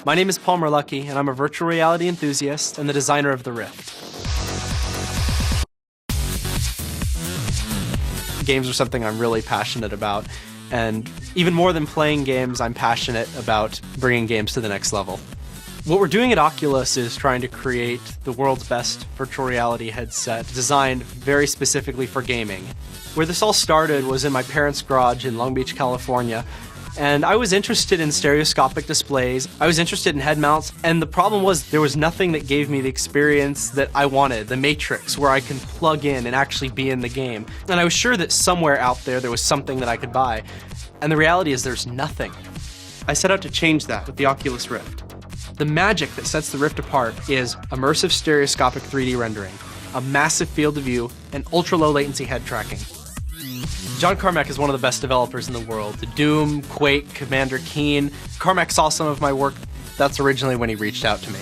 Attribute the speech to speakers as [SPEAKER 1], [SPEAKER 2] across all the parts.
[SPEAKER 1] My name is Paul Merlucky, and I'm a virtual reality enthusiast and the designer of the Rift. Games are something I'm really passionate about, and even more than playing games, I'm passionate about bringing games to the next level. What we're doing at Oculus is trying to create the world's best virtual reality headset designed very specifically for gaming. Where this all started was in my parents' garage in Long Beach, California, and I was interested in stereoscopic displays, I was interested in head mounts, and the problem was there was nothing that gave me the experience that I wanted, the Matrix, where I can plug in and actually be in the game. And I was sure that somewhere out there was something that I could buy, and the reality is there's nothing. I set out to change that with the Oculus Rift. The magic that sets the Rift apart is immersive stereoscopic 3D rendering, a massive field of view, and ultra-low latency head tracking. John Carmack is one of the best developers in the world. The Doom, Quake, Commander Keen. Carmack saw some of my work. That's originally when he reached out to me.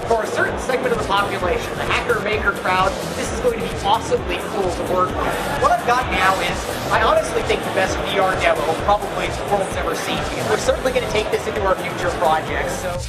[SPEAKER 2] For a certain segment of the population, the hacker-maker crowd, this is going to be awesomely cool to work with. What I've got now is, I honestly think the best VR demo probably the world's ever seen. We're certainly going to take this into our future projects, so...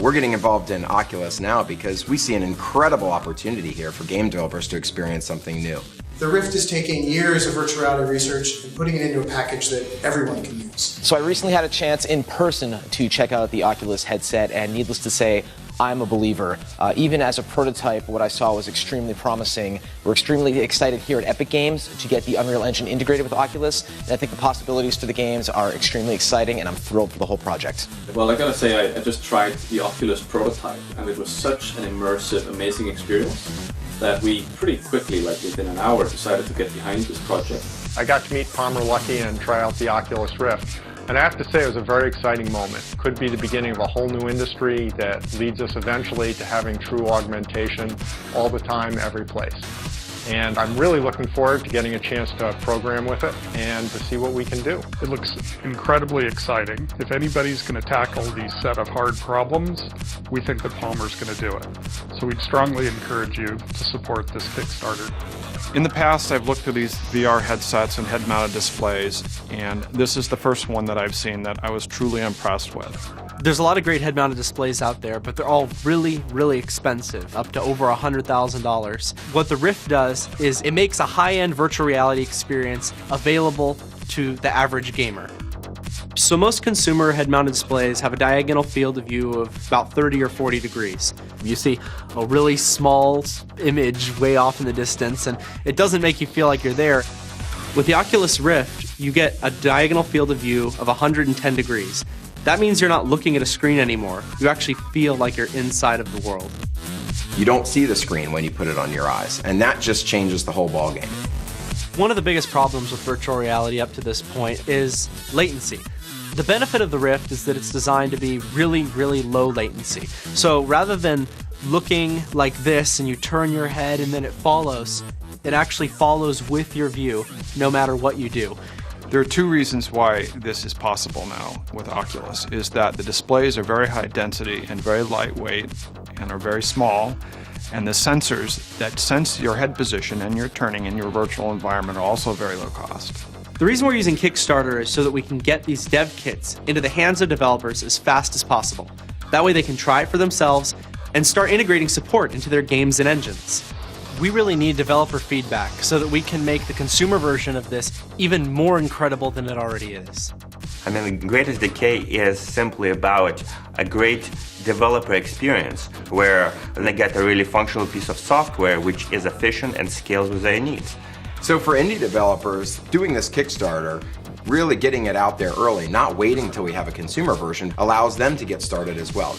[SPEAKER 3] We're getting involved in Oculus now because we see an incredible opportunity here for game developers to experience something new.
[SPEAKER 4] The Rift is taking years of virtual reality research and putting it into a package that everyone can use.
[SPEAKER 5] So I recently had a chance in person to check out the Oculus headset, and needless to say, I'm a believer. Even as a prototype, what I saw was extremely promising. We're extremely excited here at Epic Games to get the Unreal Engine integrated with Oculus, and I think the possibilities for the games are extremely exciting, and I'm thrilled for the whole project.
[SPEAKER 6] Well, I gotta say, I just tried the Oculus prototype, and it was such an immersive, amazing experience that we pretty quickly, like within an hour, decided to get behind this project.
[SPEAKER 7] I got to meet Palmer Luckey and try out the Oculus Rift. And I have to say it was a very exciting moment. Could be the beginning of a whole new industry that leads us eventually to having true augmentation all the time, every place. And I'm really looking forward to getting a chance to program with it and to see what we can do.
[SPEAKER 8] It looks incredibly exciting. If anybody's going to tackle these set of hard problems, we think that Palmer's going to do it. So we'd strongly encourage you to support this Kickstarter.
[SPEAKER 9] In the past, I've looked at these VR headsets and head-mounted displays, and this is the first one that I've seen that I was truly impressed with.
[SPEAKER 1] There's a lot of great head-mounted displays out there, but they're all really, really expensive, up to over $100,000. What the Rift does is it makes a high-end virtual reality experience available to the average gamer. So most consumer head-mounted displays have a diagonal field of view of about 30 or 40 degrees. You see a really small image way off in the distance, and it doesn't make you feel like you're there. With the Oculus Rift, you get a diagonal field of view of 110 degrees. That means you're not looking at a screen anymore. You actually feel like you're inside of the world.
[SPEAKER 3] You don't see the screen when you put it on your eyes, and that just changes the whole ballgame.
[SPEAKER 1] One of the biggest problems with virtual reality up to this point is latency. The benefit of the Rift is that it's designed to be really, really low latency. So rather than looking like this and you turn your head and then it follows, it actually follows with your view no matter what you do.
[SPEAKER 9] There are two reasons why this is possible now with Oculus, is that the displays are very high density and very lightweight and are very small, and the sensors that sense your head position and your turning in your virtual environment are also very low cost.
[SPEAKER 1] The reason we're using Kickstarter is so that we can get these dev kits into the hands of developers as fast as possible. That way they can try it for themselves and start integrating support into their games and engines. We really need developer feedback so that we can make the consumer version of this even more incredible than it already is.
[SPEAKER 10] I mean, the Great SDK is simply about a great developer experience where they get a really functional piece of software which is efficient and scales with their needs.
[SPEAKER 3] So for indie developers, doing this Kickstarter, really getting it out there early, not waiting till we have a consumer version, allows them to get started as well.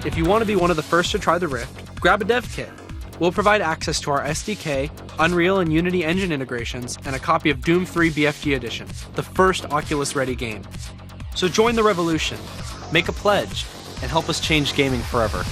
[SPEAKER 1] If you want to be one of the first to try the Rift, grab a dev kit. We'll provide access to our SDK, Unreal and Unity engine integrations, and a copy of Doom 3 BFG Edition, the first Oculus-ready game. So join the revolution, make a pledge, and help us change gaming forever.